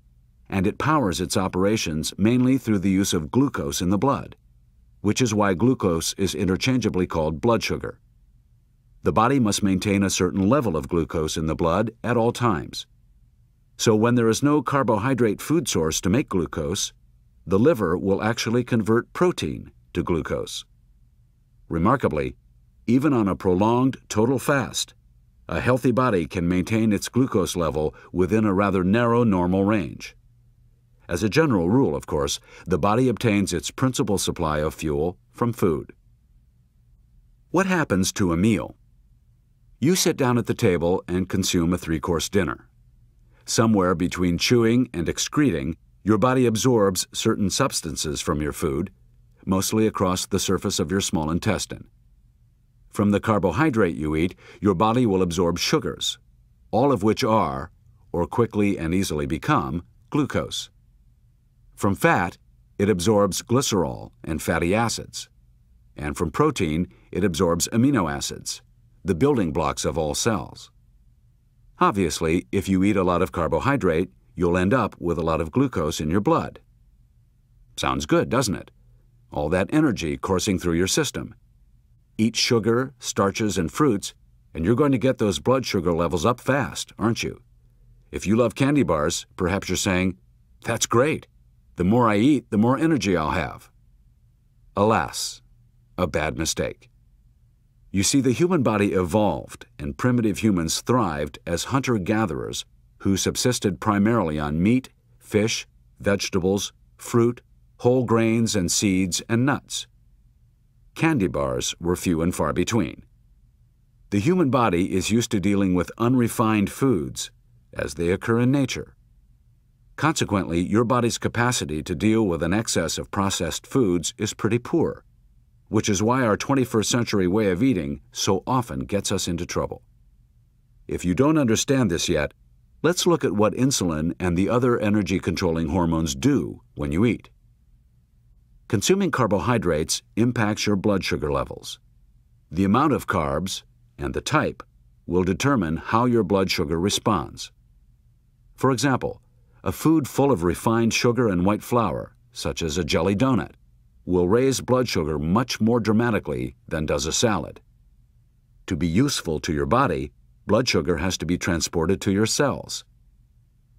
and it powers its operations mainly through the use of glucose in the blood, which is why glucose is interchangeably called blood sugar. The body must maintain a certain level of glucose in the blood at all times. So when there is no carbohydrate food source to make glucose, the liver will actually convert protein to glucose. Remarkably, even on a prolonged total fast, a healthy body can maintain its glucose level within a rather narrow normal range. As a general rule, of course, the body obtains its principal supply of fuel from food. What happens to a meal? You sit down at the table and consume a three-course dinner. Somewhere between chewing and excreting, your body absorbs certain substances from your food, mostly across the surface of your small intestine. From the carbohydrate you eat, your body will absorb sugars, all of which are, or quickly and easily become, glucose. From fat, it absorbs glycerol and fatty acids. And from protein, it absorbs amino acids, the building blocks of all cells. Obviously, if you eat a lot of carbohydrate, you'll end up with a lot of glucose in your blood. Sounds good, doesn't it? All that energy coursing through your system. Eat sugar, starches, and fruits, and you're going to get those blood sugar levels up fast, aren't you? If you love candy bars, perhaps you're saying, "That's great. The more I eat, the more energy I'll have." Alas, a bad mistake. You see, the human body evolved, and primitive humans thrived as hunter-gatherers who subsisted primarily on meat, fish, vegetables, fruit, whole grains and seeds, and nuts. Candy bars were few and far between. The human body is used to dealing with unrefined foods as they occur in nature. Consequently, your body's capacity to deal with an excess of processed foods is pretty poor, which is why our 21st century way of eating so often gets us into trouble. If you don't understand this yet, let's look at what insulin and the other energy-controlling hormones do when you eat. Consuming carbohydrates impacts your blood sugar levels. The amount of carbs and the type will determine how your blood sugar responds. For example, a food full of refined sugar and white flour, such as a jelly donut, will raise blood sugar much more dramatically than does a salad. To be useful to your body, blood sugar has to be transported to your cells.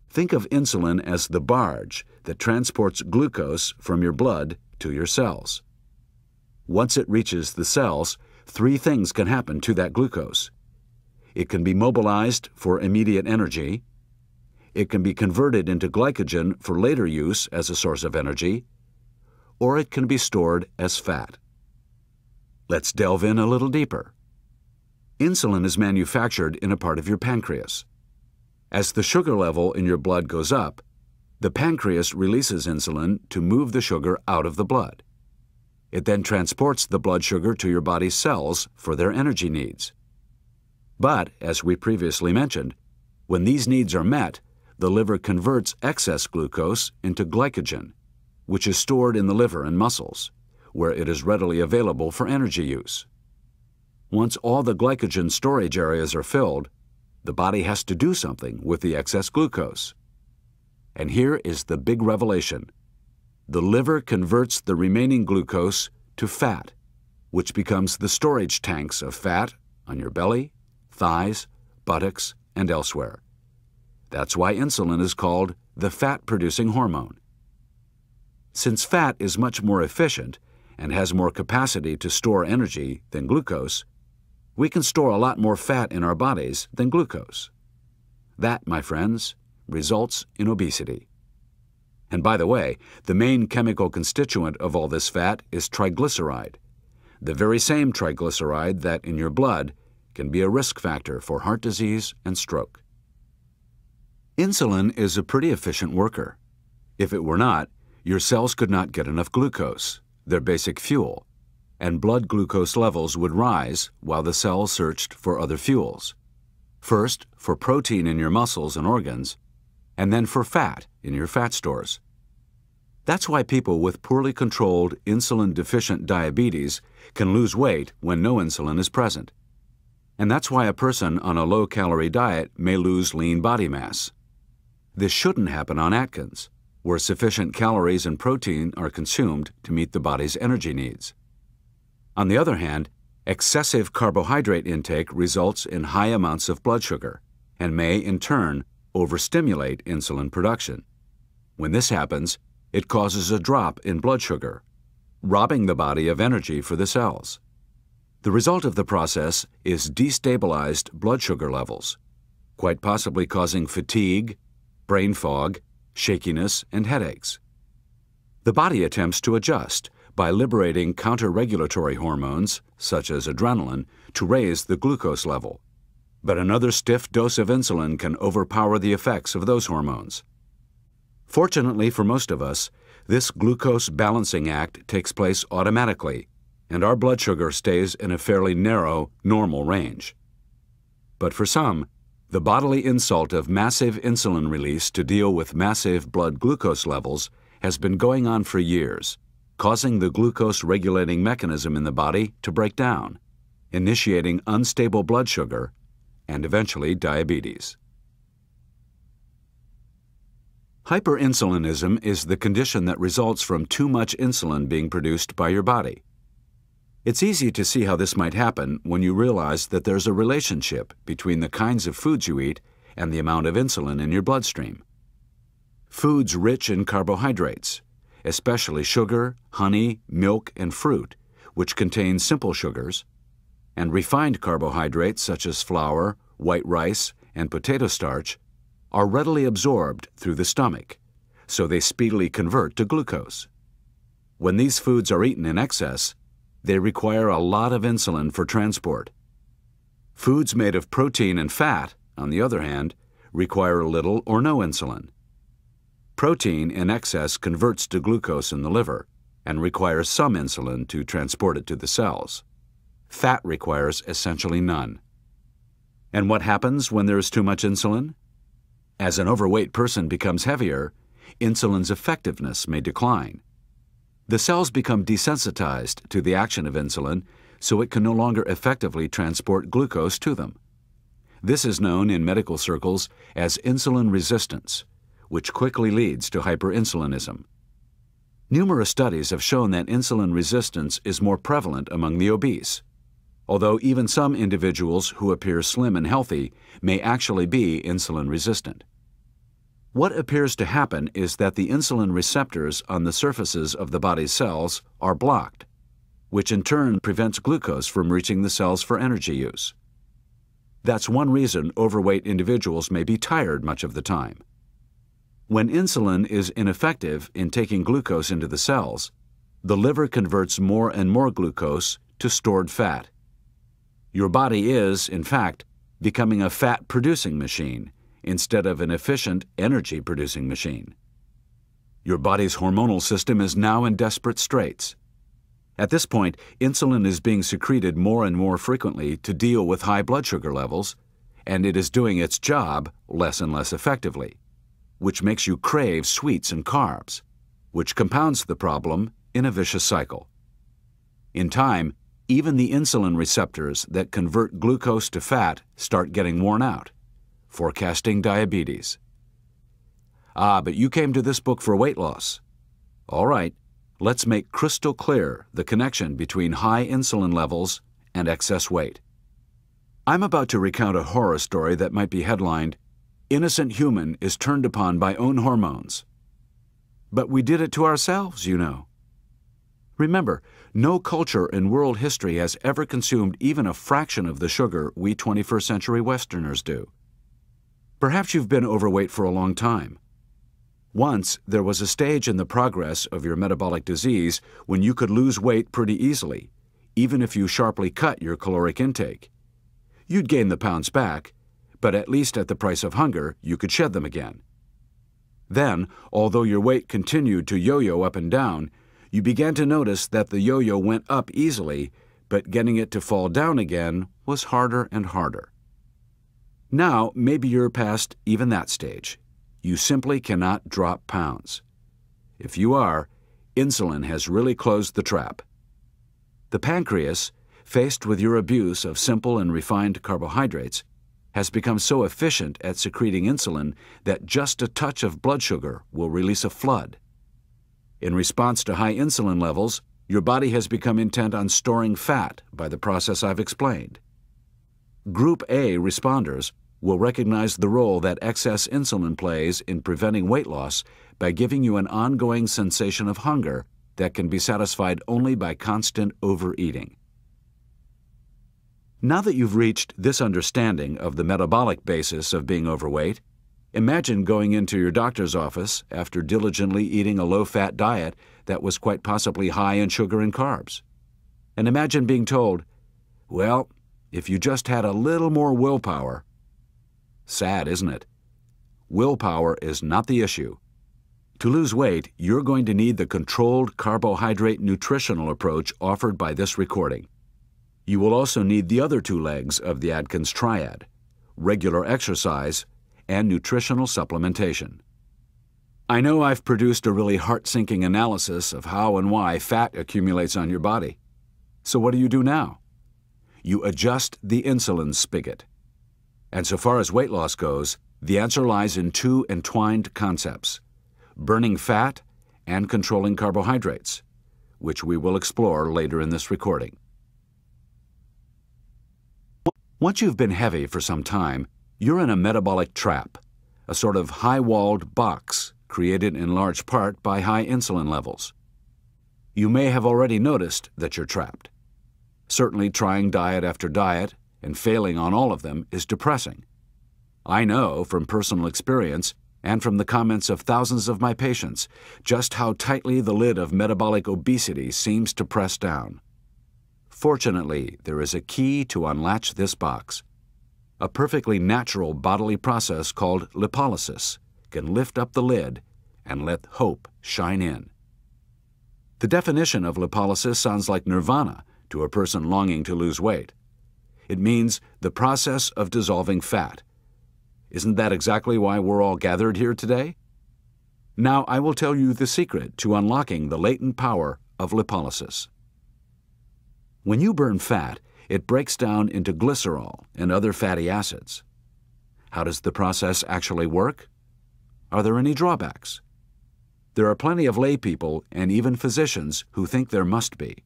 Think of insulin as the barge that transports glucose from your blood to your cells. Once it reaches the cells, three things can happen to that glucose. It can be mobilized for immediate energy, it can be converted into glycogen for later use as a source of energy, or it can be stored as fat. Let's delve in a little deeper. Insulin is manufactured in a part of your pancreas. As the sugar level in your blood goes up, the pancreas releases insulin to move the sugar out of the blood. It then transports the blood sugar to your body's cells for their energy needs. But, as we previously mentioned, when these needs are met, the liver converts excess glucose into glycogen, which is stored in the liver and muscles, where it is readily available for energy use. Once all the glycogen storage areas are filled, the body has to do something with the excess glucose. And here is the big revelation. The liver converts the remaining glucose to fat, which becomes the storage tanks of fat on your belly, thighs, buttocks, and elsewhere. That's why insulin is called the fat-producing hormone. Since fat is much more efficient and has more capacity to store energy than glucose, we can store a lot more fat in our bodies than glucose. That, my friends, results in obesity. And by the way, the main chemical constituent of all this fat is triglyceride, the very same triglyceride that in your blood can be a risk factor for heart disease and stroke. Insulin is a pretty efficient worker. If it were not, your cells could not get enough glucose, their basic fuel, and blood glucose levels would rise while the cells searched for other fuels. First, for protein in your muscles and organs, and then for fat in your fat stores. That's why people with poorly controlled insulin-deficient diabetes can lose weight when no insulin is present. And that's why a person on a low-calorie diet may lose lean body mass. This shouldn't happen on Atkins, where sufficient calories and protein are consumed to meet the body's energy needs. On the other hand, excessive carbohydrate intake results in high amounts of blood sugar and may, in turn, overstimulate insulin production. When this happens, it causes a drop in blood sugar, robbing the body of energy for the cells. The result of the process is destabilized blood sugar levels, quite possibly causing fatigue, brain fog, shakiness, and headaches. The body attempts to adjust by liberating counter-regulatory hormones, such as adrenaline, to raise the glucose level. But another stiff dose of insulin can overpower the effects of those hormones. Fortunately for most of us, this glucose balancing act takes place automatically, and our blood sugar stays in a fairly narrow, normal range. But for some, the bodily insult of massive insulin release to deal with massive blood glucose levels has been going on for years, causing the glucose-regulating mechanism in the body to break down, initiating unstable blood sugar and eventually diabetes. Hyperinsulinism is the condition that results from too much insulin being produced by your body. It's easy to see how this might happen when you realize that there's a relationship between the kinds of foods you eat and the amount of insulin in your bloodstream. Foods rich in carbohydrates, especially sugar, honey, milk, and fruit, which contain simple sugars, and refined carbohydrates such as flour, white rice, and potato starch, are readily absorbed through the stomach, so they speedily convert to glucose. When these foods are eaten in excess, they require a lot of insulin for transport. Foods made of protein and fat, on the other hand, require little or no insulin. Protein in excess converts to glucose in the liver and requires some insulin to transport it to the cells. Fat requires essentially none. And what happens when there is too much insulin? As an overweight person becomes heavier, insulin's effectiveness may decline. The cells become desensitized to the action of insulin, so it can no longer effectively transport glucose to them. This is known in medical circles as insulin resistance, which quickly leads to hyperinsulinism. Numerous studies have shown that insulin resistance is more prevalent among the obese, although even some individuals who appear slim and healthy may actually be insulin resistant. What appears to happen is that the insulin receptors on the surfaces of the body's cells are blocked, which in turn prevents glucose from reaching the cells for energy use. That's one reason overweight individuals may be tired much of the time. When insulin is ineffective in taking glucose into the cells, the liver converts more and more glucose to stored fat. Your body is, in fact, becoming a fat-producing machine instead of an efficient energy-producing machine. Your body's hormonal system is now in desperate straits. At this point, insulin is being secreted more and more frequently to deal with high blood sugar levels, and it is doing its job less and less effectively, which makes you crave sweets and carbs, which compounds the problem in a vicious cycle. In time, even the insulin receptors that convert glucose to fat start getting worn out, forecasting diabetes. Ah, but you came to this book for weight loss. All right, let's make crystal clear the connection between high insulin levels and excess weight. I'm about to recount a horror story that might be headlined, "Innocent human is turned upon by own hormones." But we did it to ourselves, you know. Remember, no culture in world history has ever consumed even a fraction of the sugar we 21st century Westerners do. Perhaps you've been overweight for a long time. Once, there was a stage in the progress of your metabolic disease when you could lose weight pretty easily, even if you sharply cut your caloric intake. You'd gain the pounds back, but at least at the price of hunger, you could shed them again. Then, although your weight continued to yo-yo up and down, you began to notice that the yo-yo went up easily, but getting it to fall down again was harder and harder. Now, maybe you're past even that stage. You simply cannot drop pounds. If you are, insulin has really closed the trap. The pancreas, faced with your abuse of simple and refined carbohydrates, has become so efficient at secreting insulin that just a touch of blood sugar will release a flood. In response to high insulin levels, your body has become intent on storing fat by the process I've explained. Group A responders will recognize the role that excess insulin plays in preventing weight loss by giving you an ongoing sensation of hunger that can be satisfied only by constant overeating. Now that you've reached this understanding of the metabolic basis of being overweight, imagine going into your doctor's office after diligently eating a low-fat diet that was quite possibly high in sugar and carbs. And imagine being told, well, if you just had a little more willpower. Sad, isn't it? Willpower is not the issue. To lose weight, you're going to need the controlled carbohydrate nutritional approach offered by this recording. You will also need the other two legs of the Atkins triad, regular exercise and nutritional supplementation. I know I've produced a really heart-sinking analysis of how and why fat accumulates on your body. So what do you do now? You adjust the insulin spigot. And so far as weight loss goes, the answer lies in two entwined concepts: burning fat and controlling carbohydrates, which we will explore later in this recording. Once you've been heavy for some time, you're in a metabolic trap, a sort of high-walled box created in large part by high insulin levels. You may have already noticed that you're trapped. Certainly trying diet after diet and failing on all of them is depressing. I know from personal experience and from the comments of thousands of my patients just how tightly the lid of metabolic obesity seems to press down. Fortunately, there is a key to unlatch this box. A perfectly natural bodily process called lipolysis can lift up the lid and let hope shine in. The definition of lipolysis sounds like nirvana to a person longing to lose weight. It means the process of dissolving fat. Isn't that exactly why we're all gathered here today? Now I will tell you the secret to unlocking the latent power of lipolysis. When you burn fat, it breaks down into glycerol and other fatty acids. How does the process actually work? Are there any drawbacks? There are plenty of lay people and even physicians who think there must be.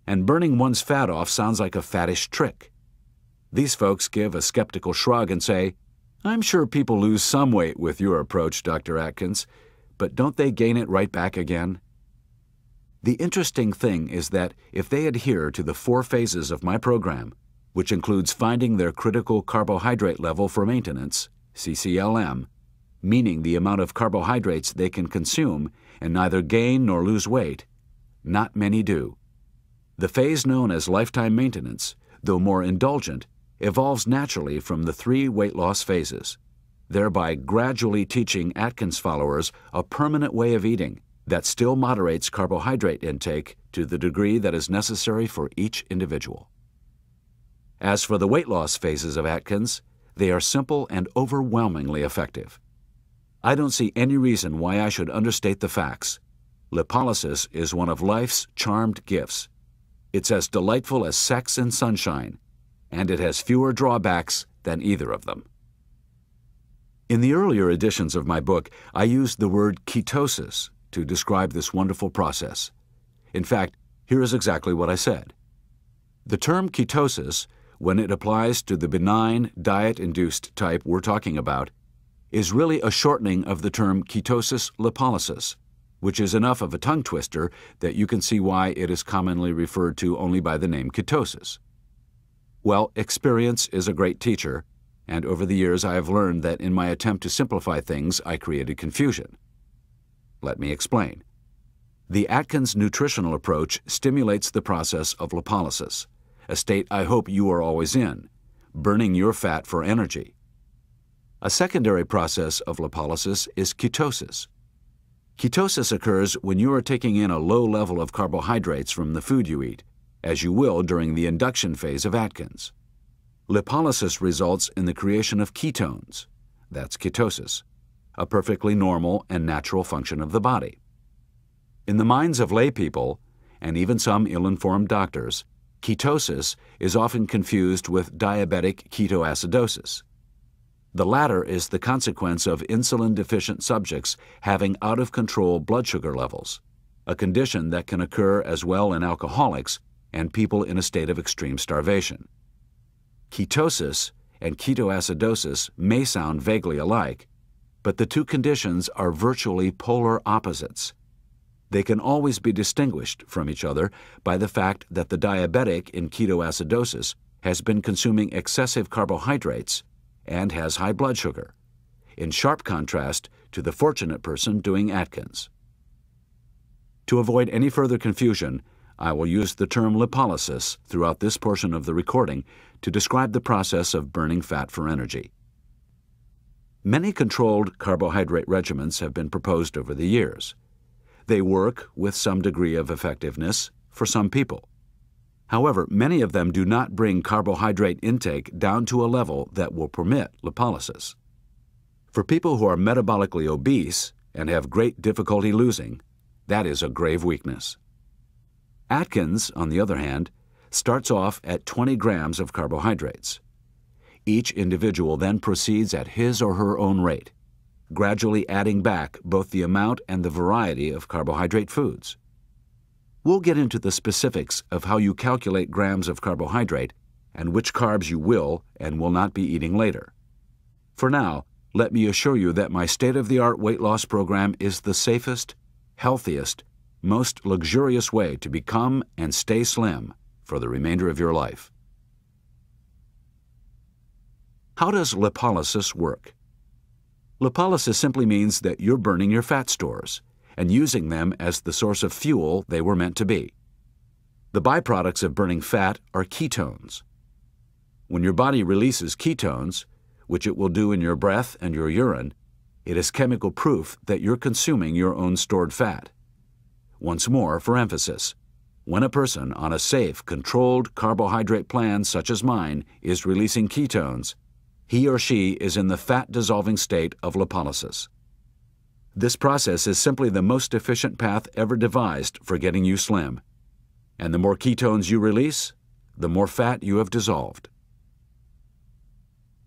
And burning one's fat off sounds like a faddish trick. These folks give a skeptical shrug and say, "I'm sure people lose some weight with your approach, Dr. Atkins, but don't they gain it right back again?" The interesting thing is that if they adhere to the 4 phases of my program, which includes finding their critical carbohydrate level for maintenance, CCLM, meaning the amount of carbohydrates they can consume and neither gain nor lose weight, not many do. The phase known as lifetime maintenance, though more indulgent, evolves naturally from the 3 weight loss phases, thereby gradually teaching Atkins followers a permanent way of eating that still moderates carbohydrate intake to the degree that is necessary for each individual. As for the weight loss phases of Atkins, they are simple and overwhelmingly effective. I don't see any reason why I should understate the facts. Lipolysis is one of life's charmed gifts. It's as delightful as sex and sunshine, and it has fewer drawbacks than either of them. In the earlier editions of my book, I used the word ketosis to describe this wonderful process. In fact, here is exactly what I said. The term ketosis, when it applies to the benign, diet-induced type we're talking about, is really a shortening of the term ketosis lipolysis, which is enough of a tongue twister that you can see why it is commonly referred to only by the name ketosis. Well, experience is a great teacher, and over the years I have learned that in my attempt to simplify things, I created confusion. Let me explain. The Atkins nutritional approach stimulates the process of lipolysis, a state I hope you are always in, burning your fat for energy. A secondary process of lipolysis is ketosis. Ketosis occurs when you are taking in a low level of carbohydrates from the food you eat, as you will during the induction phase of Atkins. Lipolysis results in the creation of ketones, that's ketosis, a perfectly normal and natural function of the body. In the minds of lay people, and even some ill-informed doctors, ketosis is often confused with diabetic ketoacidosis. The latter is the consequence of insulin-deficient subjects having out-of-control blood sugar levels, a condition that can occur as well in alcoholics and people in a state of extreme starvation. Ketosis and ketoacidosis may sound vaguely alike, but the two conditions are virtually polar opposites. They can always be distinguished from each other by the fact that the diabetic in ketoacidosis has been consuming excessive carbohydrates and has high blood sugar, in sharp contrast to the fortunate person doing Atkins. To avoid any further confusion, I will use the term lipolysis throughout this portion of the recording to describe the process of burning fat for energy. Many controlled carbohydrate regimens have been proposed over the years. They work with some degree of effectiveness for some people. However, many of them do not bring carbohydrate intake down to a level that will permit lipolysis. For people who are metabolically obese and have great difficulty losing, that is a grave weakness. Atkins, on the other hand, starts off at 20 grams of carbohydrates. Each individual then proceeds at his or her own rate, gradually adding back both the amount and the variety of carbohydrate foods. We'll get into the specifics of how you calculate grams of carbohydrate and which carbs you will and will not be eating later. For now, let me assure you that my state-of-the-art weight loss program is the safest, healthiest, most luxurious way to become and stay slim for the remainder of your life. How does lipolysis work? Lipolysis simply means that you're burning your fat stores and using them as the source of fuel they were meant to be. The byproducts of burning fat are ketones. When your body releases ketones, which it will do in your breath and your urine, it is chemical proof that you're consuming your own stored fat. Once more, for emphasis, when a person on a safe, controlled carbohydrate plan such as mine is releasing ketones, he or she is in the fat-dissolving state of lipolysis. This process is simply the most efficient path ever devised for getting you slim. And the more ketones you release, the more fat you have dissolved.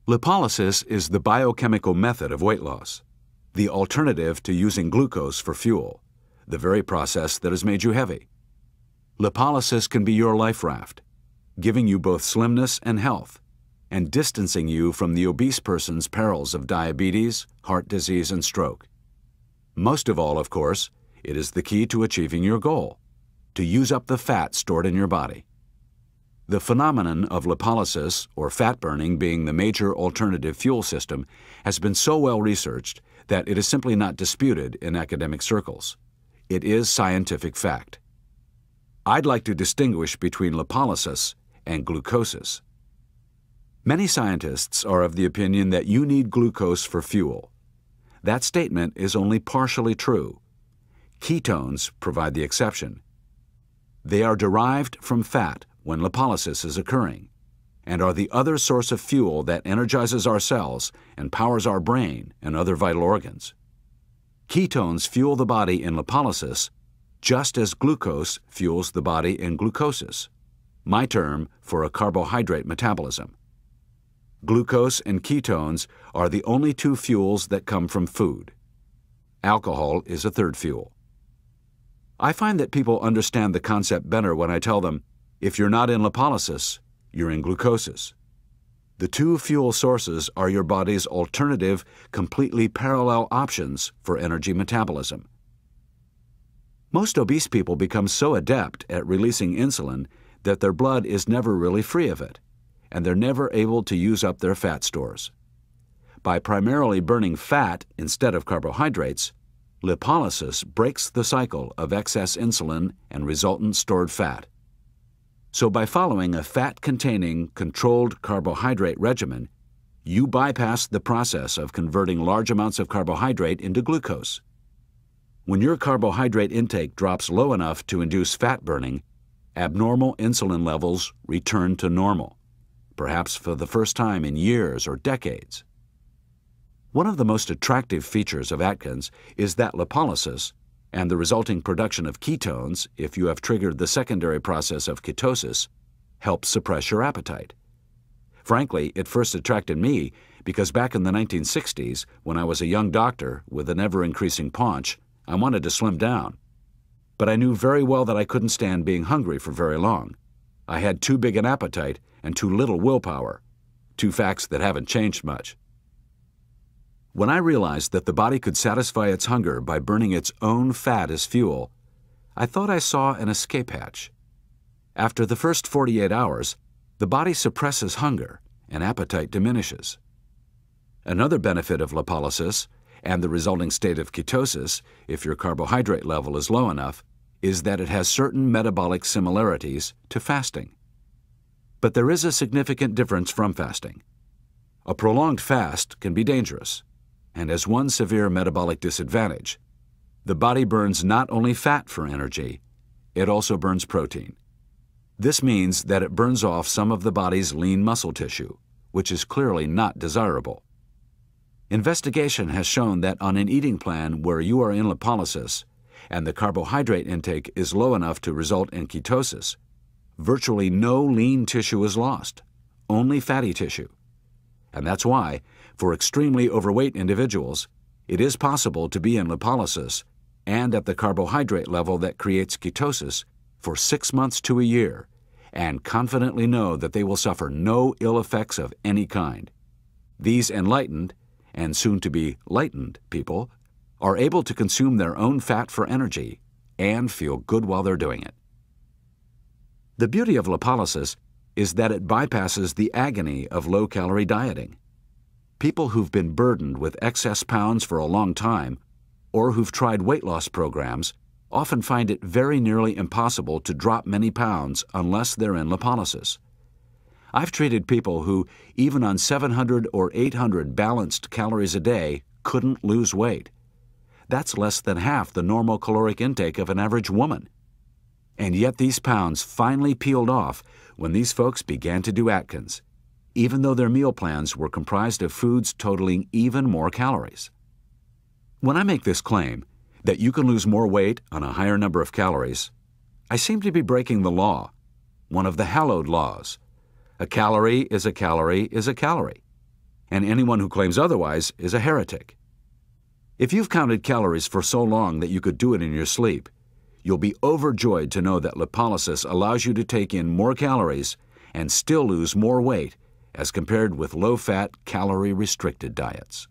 Lipolysis is the biochemical method of weight loss, the alternative to using glucose for fuel, the very process that has made you heavy. Lipolysis can be your life raft, giving you both slimness and health, and distancing you from the obese person's perils of diabetes, heart disease, and stroke. Most of all, of course, it is the key to achieving your goal, to use up the fat stored in your body. The phenomenon of lipolysis, or fat burning being the major alternative fuel system, has been so well researched that it is simply not disputed in academic circles. It is scientific fact. I'd like to distinguish between lipolysis and glucosis. Many scientists are of the opinion that you need glucose for fuel. That statement is only partially true. Ketones provide the exception. They are derived from fat when lipolysis is occurring, and are the other source of fuel that energizes our cells and powers our brain and other vital organs. Ketones fuel the body in lipolysis just as glucose fuels the body in glucosis, my term for a carbohydrate metabolism. Glucose and ketones are the only two fuels that come from food. Alcohol is a third fuel. I find that people understand the concept better when I tell them, if you're not in lipolysis, you're in glucosis. The two fuel sources are your body's alternative, completely parallel options for energy metabolism. Most obese people become so adept at releasing insulin that their blood is never really free of it, and they're never able to use up their fat stores. By primarily burning fat instead of carbohydrates, lipolysis breaks the cycle of excess insulin and resultant stored fat. So by following a fat-containing, controlled carbohydrate regimen, you bypass the process of converting large amounts of carbohydrate into glucose. When your carbohydrate intake drops low enough to induce fat burning, abnormal insulin levels return to normal, perhaps for the first time in years or decades. One of the most attractive features of Atkins is that lipolysis and the resulting production of ketones, if you have triggered the secondary process of ketosis, helps suppress your appetite. Frankly, it first attracted me because back in the 1960s, when I was a young doctor with an ever-increasing paunch, I wanted to slim down. But I knew very well that I couldn't stand being hungry for very long. I had too big an appetite and too little willpower, two facts that haven't changed much. When I realized that the body could satisfy its hunger by burning its own fat as fuel, I thought I saw an escape hatch. After the first 48 hours, the body suppresses hunger and appetite diminishes. Another benefit of lipolysis and the resulting state of ketosis, if your carbohydrate level is low enough, is that it has certain metabolic similarities to fasting. But there is a significant difference from fasting. A prolonged fast can be dangerous and has one severe metabolic disadvantage. The body burns not only fat for energy, it also burns protein. This means that it burns off some of the body's lean muscle tissue, which is clearly not desirable. Investigation has shown that on an eating plan where you are in lipolysis and the carbohydrate intake is low enough to result in ketosis, virtually no lean tissue is lost, only fatty tissue. And that's why, for extremely overweight individuals, it is possible to be in lipolysis and at the carbohydrate level that creates ketosis for 6 months to a year and confidently know that they will suffer no ill effects of any kind. These enlightened, and soon-to-be lightened people, are able to consume their own fat for energy and feel good while they're doing it. The beauty of lipolysis is that it bypasses the agony of low-calorie dieting. People who've been burdened with excess pounds for a long time or who've tried weight loss programs often find it very nearly impossible to drop many pounds unless they're in lipolysis. I've treated people who, even on 700 or 800 balanced calories a day, couldn't lose weight. That's less than half the normal caloric intake of an average woman. And yet these pounds finally peeled off when these folks began to do Atkins, even though their meal plans were comprised of foods totaling even more calories. When I make this claim, that you can lose more weight on a higher number of calories, I seem to be breaking the law, one of the hallowed laws. A calorie is a calorie is a calorie, and anyone who claims otherwise is a heretic. If you've counted calories for so long that you could do it in your sleep, you'll be overjoyed to know that lipolysis allows you to take in more calories and still lose more weight as compared with low-fat, calorie-restricted diets.